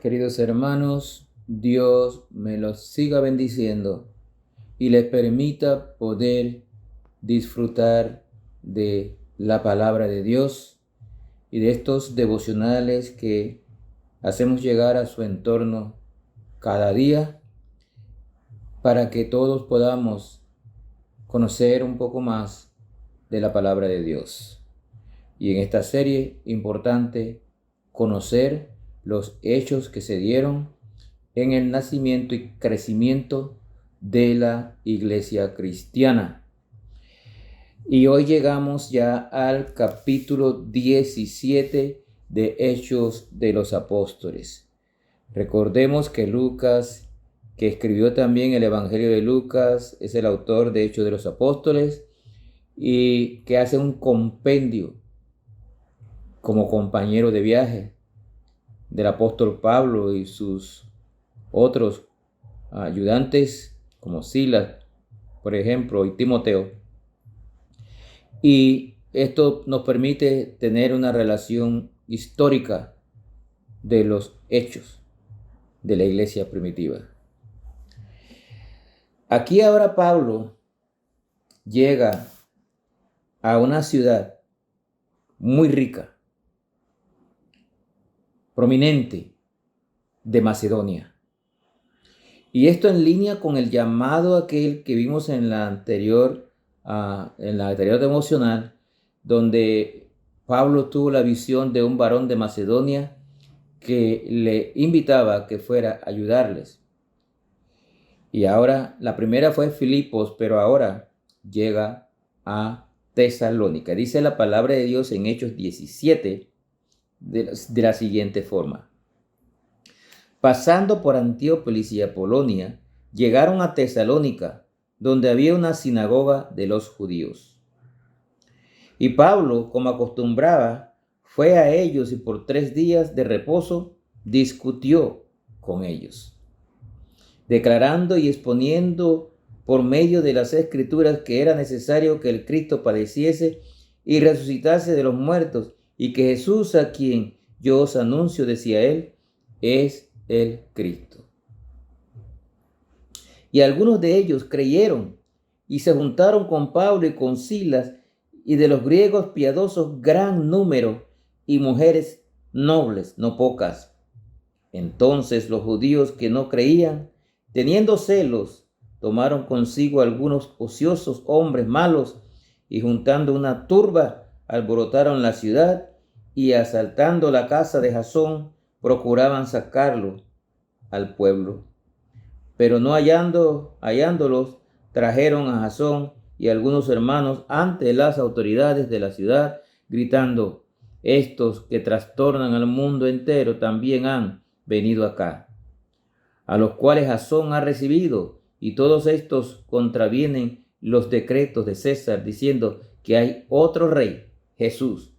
Queridos hermanos, Dios me los siga bendiciendo y les permita poder disfrutar de la palabra de Dios y de estos devocionales que hacemos llegar a su entorno cada día para que todos podamos conocer un poco más de la palabra de Dios. Y en esta serie importante, conocer los hechos que se dieron en el nacimiento y crecimiento de la iglesia cristiana. Y hoy llegamos ya al capítulo 17 de Hechos de los Apóstoles. Recordemos que Lucas, que escribió también el Evangelio de Lucas, es el autor de Hechos de los Apóstoles y que hace un compendio como compañero de viaje del apóstol Pablo y sus otros ayudantes como Silas, por ejemplo, y Timoteo. Y esto nos permite tener una relación histórica de los hechos de la iglesia primitiva. Aquí ahora Pablo llega a una ciudad muy rica, prominente de Macedonia. Y esto en línea con el llamado aquel que vimos en la anterior devocional, donde Pablo tuvo la visión de un varón de Macedonia que le invitaba a que fuera a ayudarles. Y ahora, la primera fue Filipos, pero ahora llega a Tesalónica. Dice la palabra de Dios en Hechos 17 de la siguiente forma. Pasando por Antiópolis y Apolonia, llegaron a Tesalónica, donde había una sinagoga de los judíos. Y Pablo, como acostumbraba, fue a ellos y por 3 días de reposo discutió con ellos, declarando y exponiendo por medio de las Escrituras que era necesario que el Cristo padeciese y resucitase de los muertos, y que Jesús, a quien yo os anuncio, decía él, es el Cristo. Y algunos de ellos creyeron y se juntaron con Pablo y con Silas, y de los griegos piadosos gran número, y mujeres nobles, no pocas. Entonces los judíos que no creían, teniendo celos, tomaron consigo algunos ociosos hombres malos, y juntando una turba, alborotaron la ciudad, y asaltando la casa de Jasón, procuraban sacarlo al pueblo. Pero no hallándolos, trajeron a Jasón y algunos hermanos ante las autoridades de la ciudad, gritando: estos que trastornan al mundo entero también han venido acá, a los cuales Jasón ha recibido, y todos estos contravienen los decretos de César, diciendo que hay otro rey, Jesús.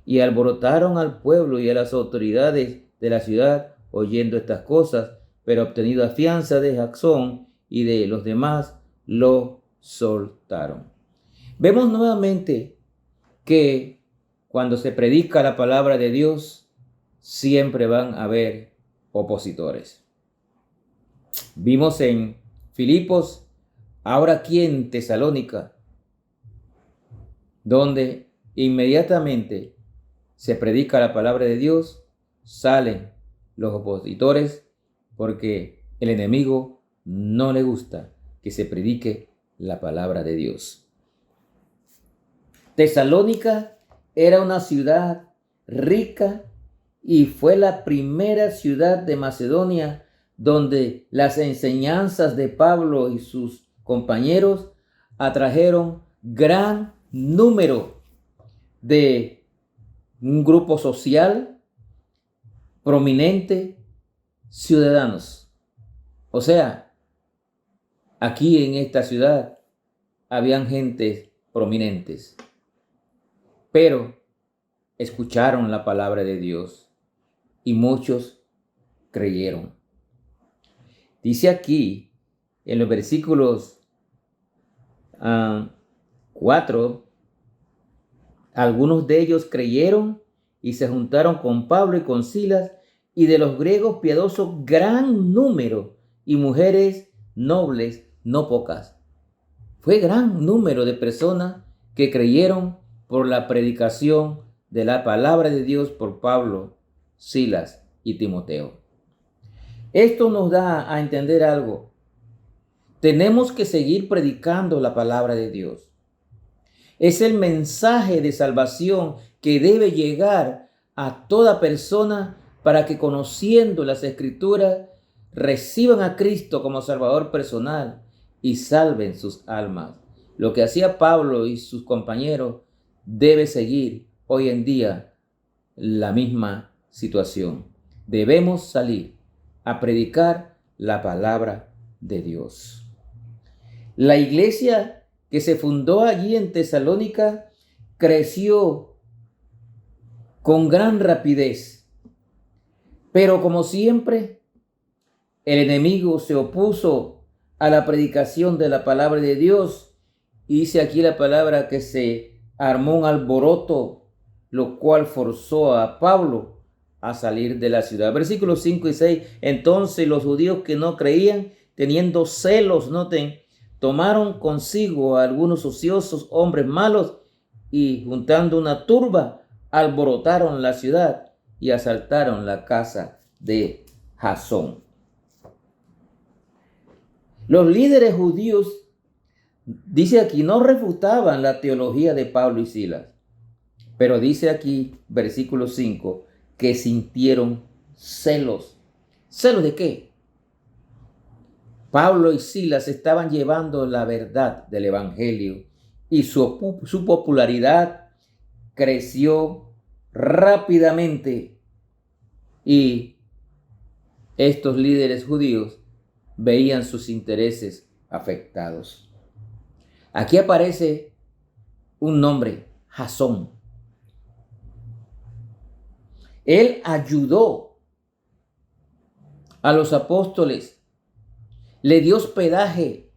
Y alborotaron al pueblo y a las autoridades de la ciudad, oyendo estas cosas, pero obtenida fianza de Jasón y de los demás, lo soltaron. Vemos nuevamente que cuando se predica la palabra de Dios, siempre van a haber opositores. Vimos en Filipos, ahora aquí en Tesalónica, donde inmediatamente se predica la palabra de Dios, salen los opositores, porque el enemigo no le gusta que se predique la palabra de Dios. Tesalónica era una ciudad rica y fue la primera ciudad de Macedonia donde las enseñanzas de Pablo y sus compañeros atrajeron gran número de un grupo social prominente, ciudadanos. O sea, aquí en esta ciudad habían gentes prominentes, pero escucharon la palabra de Dios y muchos creyeron. Dice aquí en los versículos 4, algunos de ellos creyeron y se juntaron con Pablo y con Silas, y de los griegos piadosos gran número, y mujeres nobles no pocas. Fue gran número de personas que creyeron por la predicación de la palabra de Dios por Pablo, Silas y Timoteo. Esto nos da a entender algo. Tenemos que seguir predicando la palabra de Dios. Es el mensaje de salvación que debe llegar a toda persona para que, conociendo las Escrituras, reciban a Cristo como Salvador personal y salven sus almas. Lo que hacía Pablo y sus compañeros debe seguir hoy en día la misma situación. Debemos salir a predicar la palabra de Dios. La iglesia que se fundó allí en Tesalónica creció con gran rapidez, pero como siempre, el enemigo se opuso a la predicación de la palabra de Dios. Y dice aquí la palabra que se armó un alboroto, lo cual forzó a Pablo a salir de la ciudad. Versículos 5 y 6. Entonces los judíos que no creían, teniendo celos, noten, tomaron consigo a algunos ociosos hombres malos y, juntando una turba, alborotaron la ciudad y asaltaron la casa de Jasón. Los líderes judíos, dice aquí, no refutaban la teología de Pablo y Silas, pero dice aquí, versículo 5, que sintieron celos. ¿Celos de qué? Pablo y Silas estaban llevando la verdad del evangelio y su popularidad creció rápidamente, y estos líderes judíos veían sus intereses afectados. Aquí aparece un nombre, Jasón. Él ayudó a los apóstoles, le dio hospedaje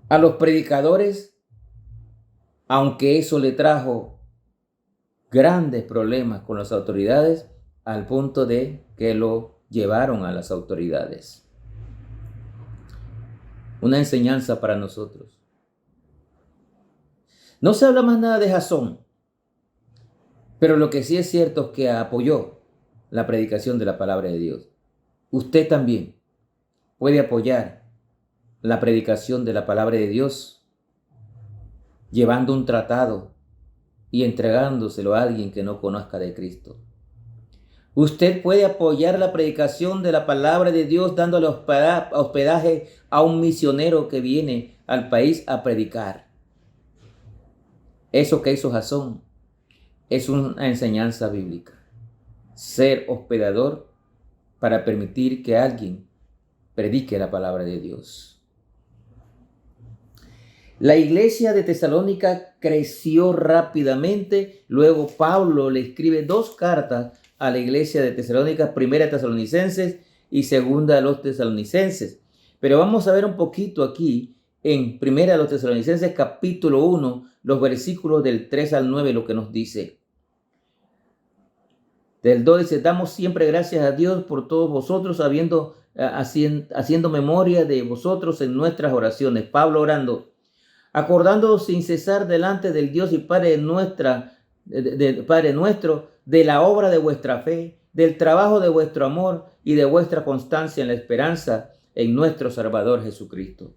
a los predicadores, aunque eso le trajo grandes problemas con las autoridades, al punto de que lo llevaron a las autoridades. Una enseñanza para nosotros. No se habla más nada de Jasón, pero lo que sí es cierto es que apoyó la predicación de la palabra de Dios. Usted también puede apoyar la predicación de la palabra de Dios llevando un tratado y entregándoselo a alguien que no conozca de Cristo. Usted puede apoyar la predicación de la palabra de Dios dándole hospedaje a un misionero que viene al país a predicar. Eso que hizo Jasón es una enseñanza bíblica. Ser hospedador para permitir que alguien predique la palabra de Dios. La iglesia de Tesalónica creció rápidamente. Luego Pablo le escribe 2 cartas a la iglesia de Tesalónica, primera a Tesalonicenses y segunda a los tesalonicenses. Pero vamos a ver un poquito aquí en primera a los Tesalonicenses capítulo 1, los versículos del 3 al 9, lo que nos dice. Del 2 dice: damos siempre gracias a Dios por todos vosotros, haciendo memoria de vosotros en nuestras oraciones. Pablo orando, acordándoos sin cesar delante del Dios y Padre nuestro, de la obra de vuestra fe, del trabajo de vuestro amor y de vuestra constancia en la esperanza en nuestro Salvador Jesucristo.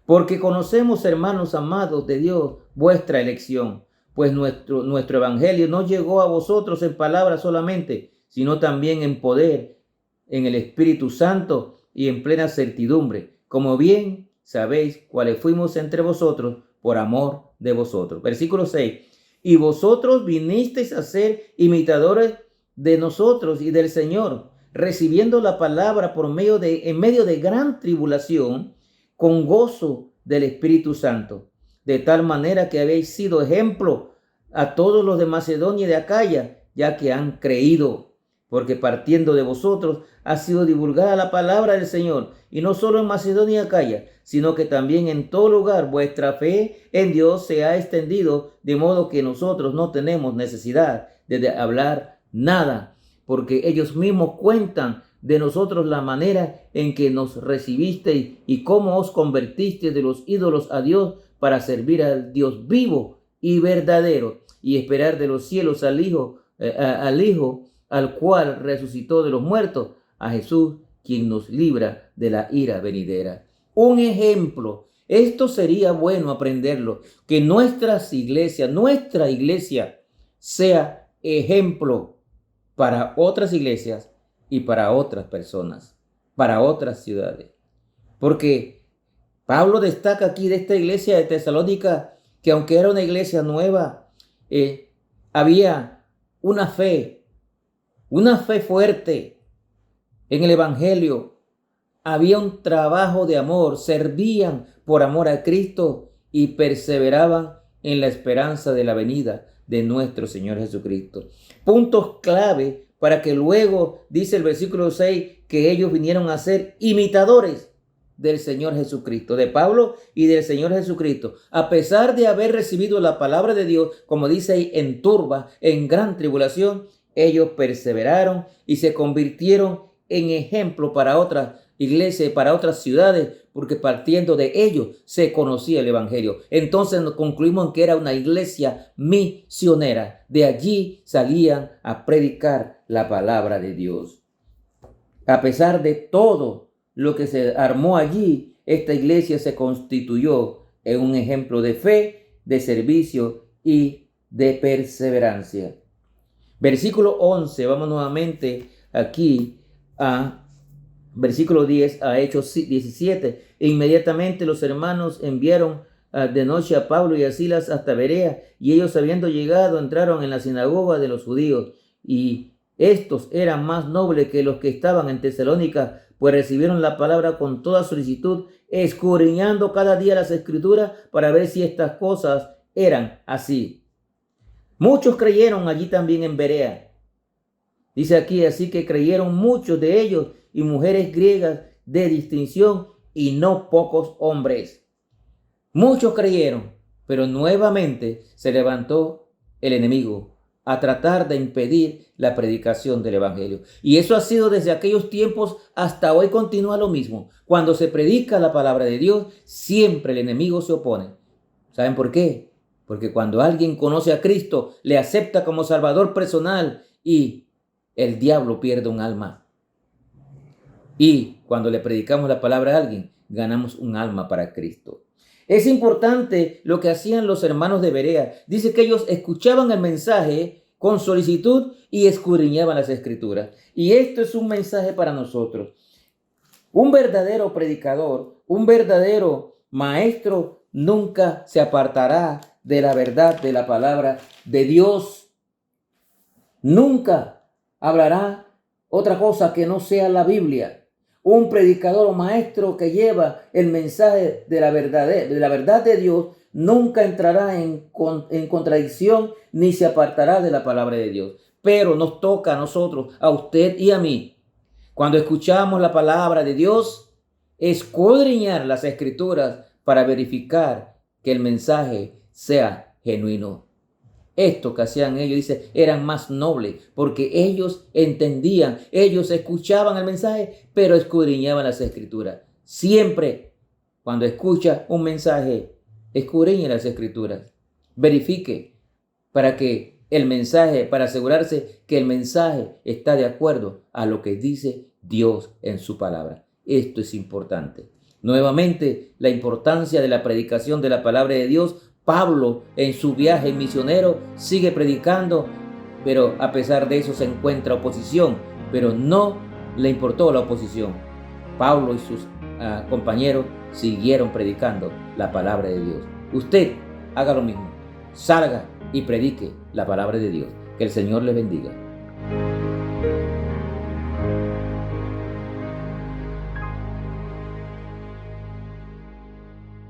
Porque conocemos, hermanos amados de Dios, vuestra elección, pues nuestro evangelio no llegó a vosotros en palabras solamente, sino también en poder, en el Espíritu Santo y en plena certidumbre, como bien sabéis cuáles fuimos entre vosotros por amor de vosotros. Versículo 6. Y vosotros vinisteis a ser imitadores de nosotros y del Señor, recibiendo la palabra en medio de gran tribulación, con gozo del Espíritu Santo, de tal manera que habéis sido ejemplo a todos los de Macedonia y de Acaya, ya que han creído, porque partiendo de vosotros ha sido divulgada la palabra del Señor, y no solo en Macedonia y Acaya, sino que también en todo lugar vuestra fe en Dios se ha extendido, de modo que nosotros no tenemos necesidad de hablar nada, porque ellos mismos cuentan de nosotros la manera en que nos recibisteis y cómo os convertisteis de los ídolos a Dios para servir al Dios vivo y verdadero y esperar de los cielos al Hijo, al cual resucitó de los muertos, a Jesús, quien nos libra de la ira venidera. Un ejemplo. Esto sería bueno aprenderlo, que nuestra iglesia sea ejemplo para otras iglesias y para otras personas, para otras ciudades. Porque Pablo destaca aquí de esta iglesia de Tesalónica que aunque era una iglesia nueva, había una fe fuerte en el evangelio. Había un trabajo de amor, servían por amor a Cristo y perseveraban en la esperanza de la venida de nuestro Señor Jesucristo. Puntos clave para que luego, dice el versículo 6, que ellos vinieron a ser imitadores del Señor Jesucristo, de Pablo y del Señor Jesucristo. A pesar de haber recibido la palabra de Dios, como dice ahí, en turba, en gran tribulación, ellos perseveraron y se convirtieron en ejemplo para otras iglesias y para otras ciudades, porque partiendo de ellos se conocía el evangelio. Entonces nos concluimos en que era una iglesia misionera. De allí salían a predicar la palabra de Dios. A pesar de todo lo que se armó allí, esta iglesia se constituyó en un ejemplo de fe, de servicio y de perseverancia. Versículo 11, vamos nuevamente aquí a versículo 10, a Hechos 17. E inmediatamente los hermanos enviaron de noche a Pablo y a Silas hasta Berea, y ellos habiendo llegado entraron en la sinagoga de los judíos, y estos eran más nobles que los que estaban en Tesalónica, pues recibieron la palabra con toda solicitud, escudriñando cada día las escrituras para ver si estas cosas eran así. Muchos creyeron allí también en Berea. Dice aquí, así que creyeron muchos de ellos y mujeres griegas de distinción y no pocos hombres. Muchos creyeron, pero nuevamente se levantó el enemigo a tratar de impedir la predicación del evangelio. Y eso ha sido desde aquellos tiempos hasta hoy, continúa lo mismo. Cuando se predica la palabra de Dios, siempre el enemigo se opone. ¿Saben por qué? Porque cuando alguien conoce a Cristo, le acepta como Salvador personal y el diablo pierde un alma. Y cuando le predicamos la palabra a alguien, ganamos un alma para Cristo. Es importante lo que hacían los hermanos de Berea. Dice que ellos escuchaban el mensaje con solicitud y escudriñaban las escrituras. Y esto es un mensaje para nosotros. Un verdadero predicador, un verdadero maestro nunca se apartará de la verdad de la palabra de Dios. Nunca hablará otra cosa que no sea la Biblia. Un predicador o maestro que lleva el mensaje de la verdad de Dios nunca entrará en contradicción ni se apartará de la palabra de Dios. Pero nos toca a nosotros, a usted y a mí, cuando escuchamos la palabra de Dios, escudriñar las escrituras para verificar que el mensaje sea genuino. Esto que hacían ellos, dice, eran más nobles porque ellos entendían, ellos escuchaban el mensaje, pero escudriñaban las escrituras. Siempre cuando escucha un mensaje, escudriñe las escrituras. Verifique para que el mensaje, para asegurarse que el mensaje está de acuerdo a lo que dice Dios en su palabra. Esto es importante. Nuevamente, la importancia de la predicación de la palabra de Dios. Pablo, en su viaje misionero, sigue predicando, pero a pesar de eso se encuentra oposición, pero no le importó la oposición. Pablo y sus compañeros siguieron predicando la palabra de Dios. Usted haga lo mismo, salga y predique la palabra de Dios. Que el Señor le bendiga.